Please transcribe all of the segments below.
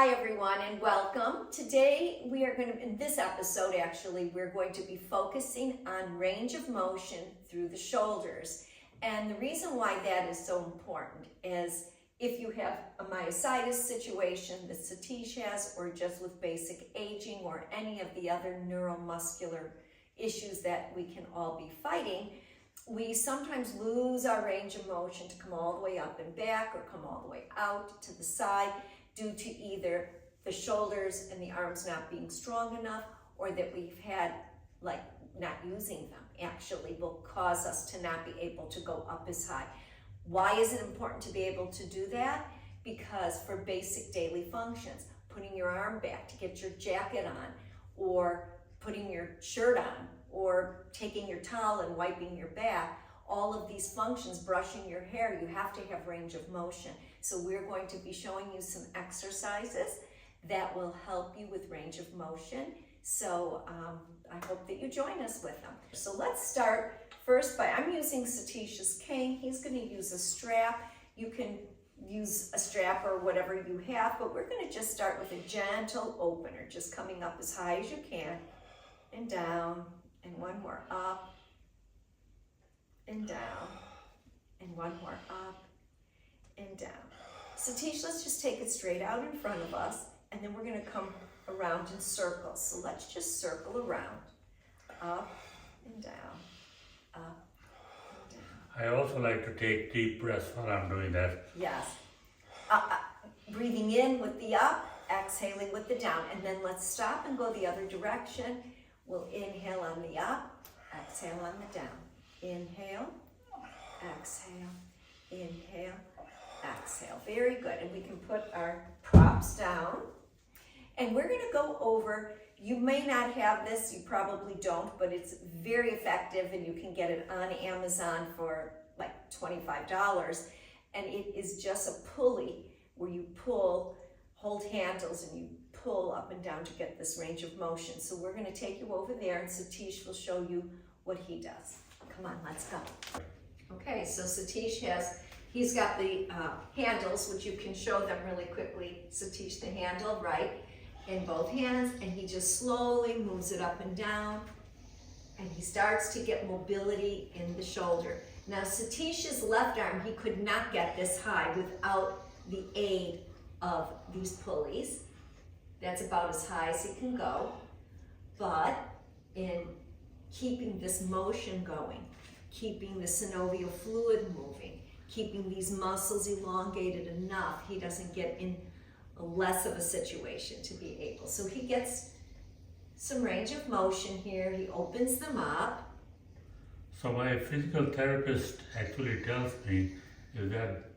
Hi everyone and welcome. Today we are going to, in this episode actually, we're going to be focusing on range of motion through the shoulders. And the reason why that is so important is if you have a myositis situation that Satish has, or just with basic aging or any of the other neuromuscular issues that we can all be fighting, we sometimes lose our range of motion to come all the way up and back or come all the way out to the side due to either the shoulders and the arms not being strong enough, or that we've had not using them actually will cause us to not be able to go up as high. Why is it important to be able to do that? Because for basic daily functions, putting your arm back to get your jacket on, or putting your shirt on, or taking your towel and wiping your back, all of these functions, brushing your hair, you have to have range of motion. So we're going to be showing you some exercises that will help you with range of motion. So I hope that you join us with them. So let's start first by, I'm using Satish's cane. He's going to use a strap. You can use a strap or whatever you have, but we're going to just start with a gentle opener, just coming up as high as you can, and down, and one more up, and down, and one more up, and down. Satish, let's just take it straight out in front of us, and then we're going to come around in circles. So let's just circle around, up and down, up and down. I also like to take deep breaths while I'm doing that. Yes. Breathing in with the up, exhaling with the down, and then let's stop and go the other direction. We'll inhale on the up, exhale on the down. Inhale, exhale, inhale, exhale. Very good. And we can put our props down. And we're going to go over, you may not have this, you probably don't, but it's very effective and you can get it on Amazon for like $25. And it is just a pulley where you pull, hold handles, and you pull up and down to get this range of motion. So we're going to take you over there and Satish will show you what he does. Come on, let's go. Okay, so Satish he's got the handles, which you can show them really quickly. Satish, the handle, right, in both hands, and he just slowly moves it up and down, and he starts to get mobility in the shoulder. Now, Satish's left arm, he could not get this high without the aid of these pulleys. That's about as high as he can go, but in keeping this motion going, keeping the synovial fluid moving, keeping these muscles elongated enough, he doesn't get in less of a situation to be able. So he gets some range of motion here. He opens them up. So my physical therapist actually tells me is that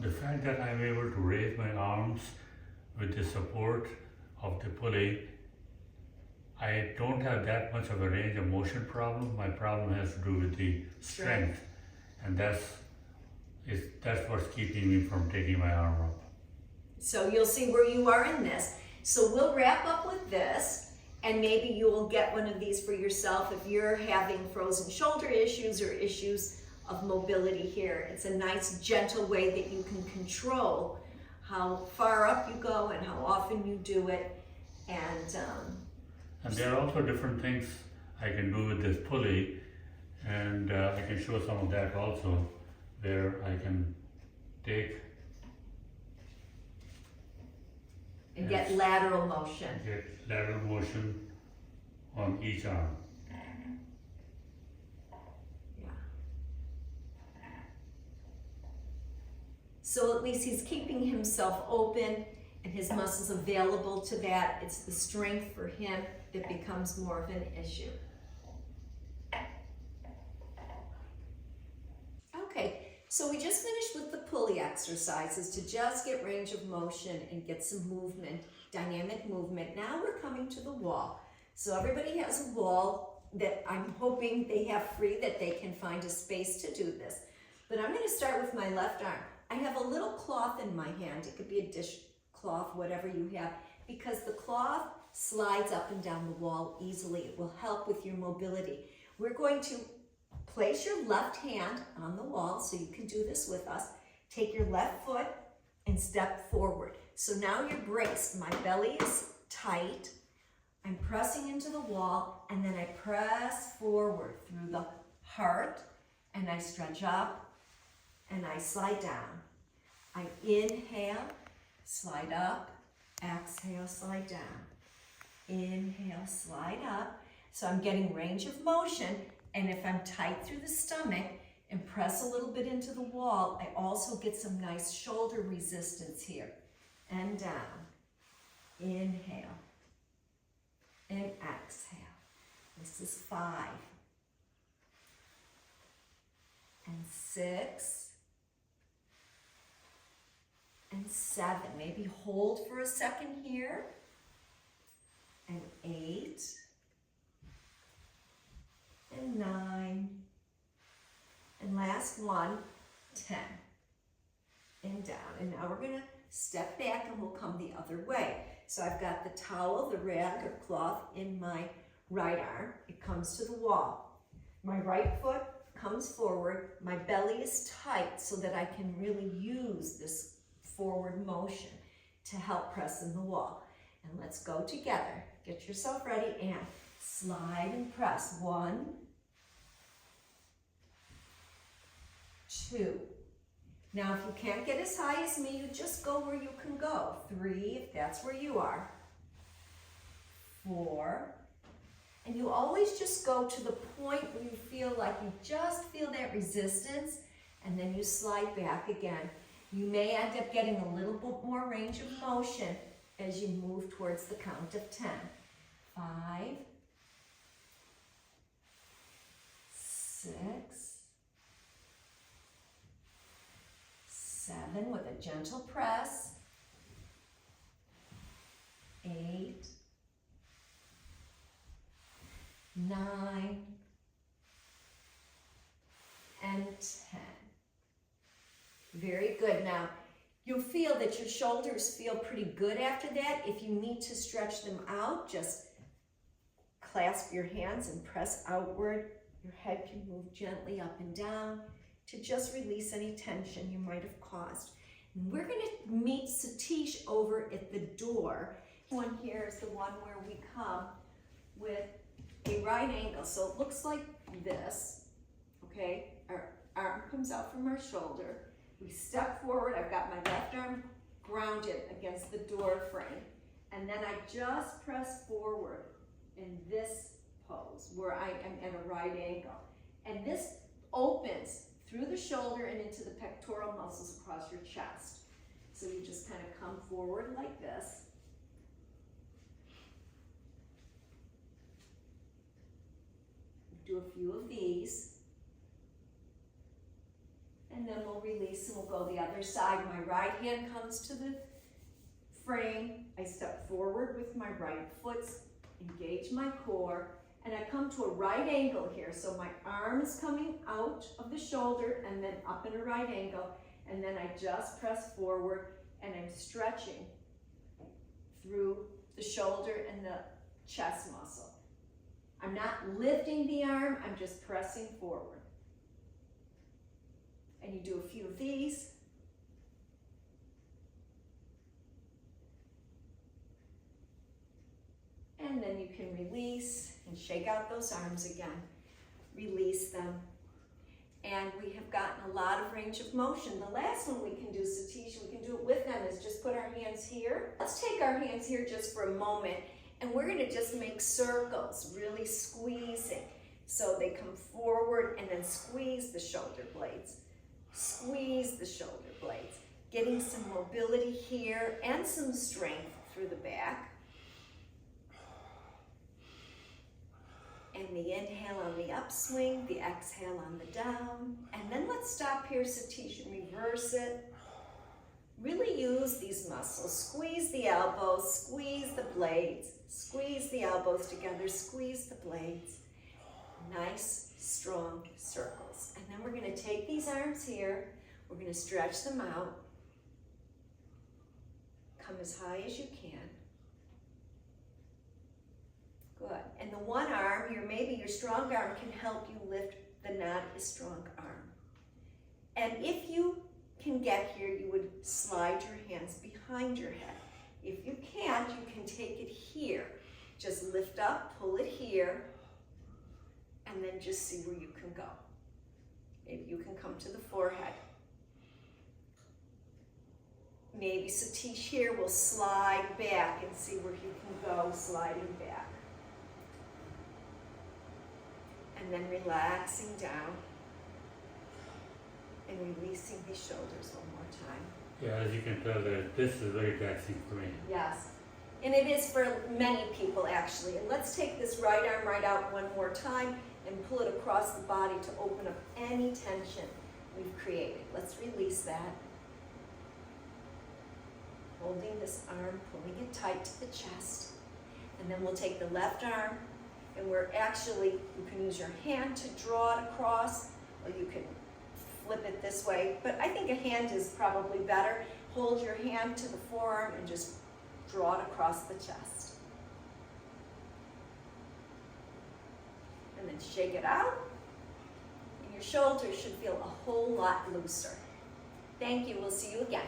the fact that I'm able to raise my arms with the support of the pulley, I don't have that much of a range of motion problem. My problem has to do with the strength, and that's what's keeping me from taking my arm up. So you'll see where you are in this. So we'll wrap up with this, and maybe you will get one of these for yourself if you're having frozen shoulder issues or issues of mobility here. It's a nice, gentle way that you can control how far up you go and how often you do it. And there are also different things I can do with this pulley, and I can show some of that also, where I can take and get lateral motion. Get lateral motion on each arm. Yeah. So at least he's keeping himself open and his muscles available to that. It's the strength for him that becomes more of an issue. Okay, so we just finished with the pulley exercises to just get range of motion and get some movement, dynamic movement. Now we're coming to the wall. So everybody has a wall that I'm hoping they have free, that they can find a space to do this. But I'm going to start with my left arm. I have a little cloth in my hand. It could be a dishcloth, whatever you have, because the cloth slides up and down the wall easily. It will help with your mobility. We're going to place your left hand on the wall, so you can do this with us. Take your left foot and step forward. So now you're braced. My belly is tight. I'm pressing into the wall, and then I press forward through the heart, and I stretch up, and I slide down. I inhale, slide up, exhale, slide down. Inhale, slide up. So I'm getting range of motion, and if I'm tight through the stomach and press a little bit into the wall, I also get some nice shoulder resistance here. And down. Inhale. And exhale. This is 5. And 6. And 7. Maybe hold for a second here. And 8. And 9. And last one, 10. And down. And now we're going to step back and we'll come the other way. So I've got the towel, the rag or cloth in my right arm. It comes to the wall. My right foot comes forward. My belly is tight so that I can really use this forward motion to help press in the wall. And let's go together. Get yourself ready and slide and press. 1, 2. Now, if you can't get as high as me, you just go where you can go. 3, if that's where you are. 4. And you always just go to the point where you feel like you just feel that resistance, and then you slide back again. You may end up getting a little bit more range of motion as you move towards the count of 10. 5, 6, 7 with a gentle press. 8, 9, and 10. Very good. Now, you'll feel that your shoulders feel pretty good after that. If you need to stretch them out, just clasp your hands and press outward. Your head can move gently up and down to just release any tension you might have caused. And we're going to meet Satish over at the door. One here is the one where we come with a right angle. So it looks like this, okay? Our arm comes out from our shoulder. We step forward. I've got my left arm grounded against the door frame. And then I just press forward in this pose where I am at a right angle. And this opens through the shoulder and into the pectoral muscles across your chest. So you just kind of come forward like this. Do a few of these. And then we'll release and we'll go the other side. My right hand comes to the frame. I step forward with my right foot, engage my core, and I come to a right angle here. So my arm is coming out of the shoulder and then up in a right angle. And then I just press forward and I'm stretching through the shoulder and the chest muscle. I'm not lifting the arm, I'm just pressing forward. And you do a few of these. And then you can release and shake out those arms again. Release them. And we have gotten a lot of range of motion. The last one we can do, Satish, we can do it with them, is just put our hands here. Let's take our hands here just for a moment, and we're gonna just make circles, really squeezing. So they come forward and then squeeze the shoulder blades. Squeeze the shoulder blades. Getting some mobility here and some strength through the back. And the inhale on the upswing, the exhale on the down. And then let's stop here, Satish, and reverse it. Really use these muscles. Squeeze the elbows, squeeze the blades, squeeze the elbows together, squeeze the blades. Nice, strong circles. And then we're going to take these arms here. We're going to stretch them out. Come as high as you can. Good. And the one arm, maybe your strong arm can help you lift the not as strong arm. And if you can get here, you would slide your hands behind your head. If you can't, you can take it here. Just lift up, pull it here, and then just see where you can go. Maybe you can come to the forehead. Maybe Satish here will slide back and see where he can go, sliding back. And then relaxing down and releasing his shoulders one more time. Yeah, as you can tell, that this is very taxing for me. Yes, and it is for many people actually. And let's take this right arm right out one more time and pull it across the body to open up any tension we've created. Let's release that. Holding this arm, pulling it tight to the chest. And then we'll take the left arm, and we're actually, you can use your hand to draw it across, or you can flip it this way, but I think a hand is probably better. Hold your hand to the forearm and just draw it across the chest. And then shake it out, and your shoulders should feel a whole lot looser. Thank you, we'll see you again.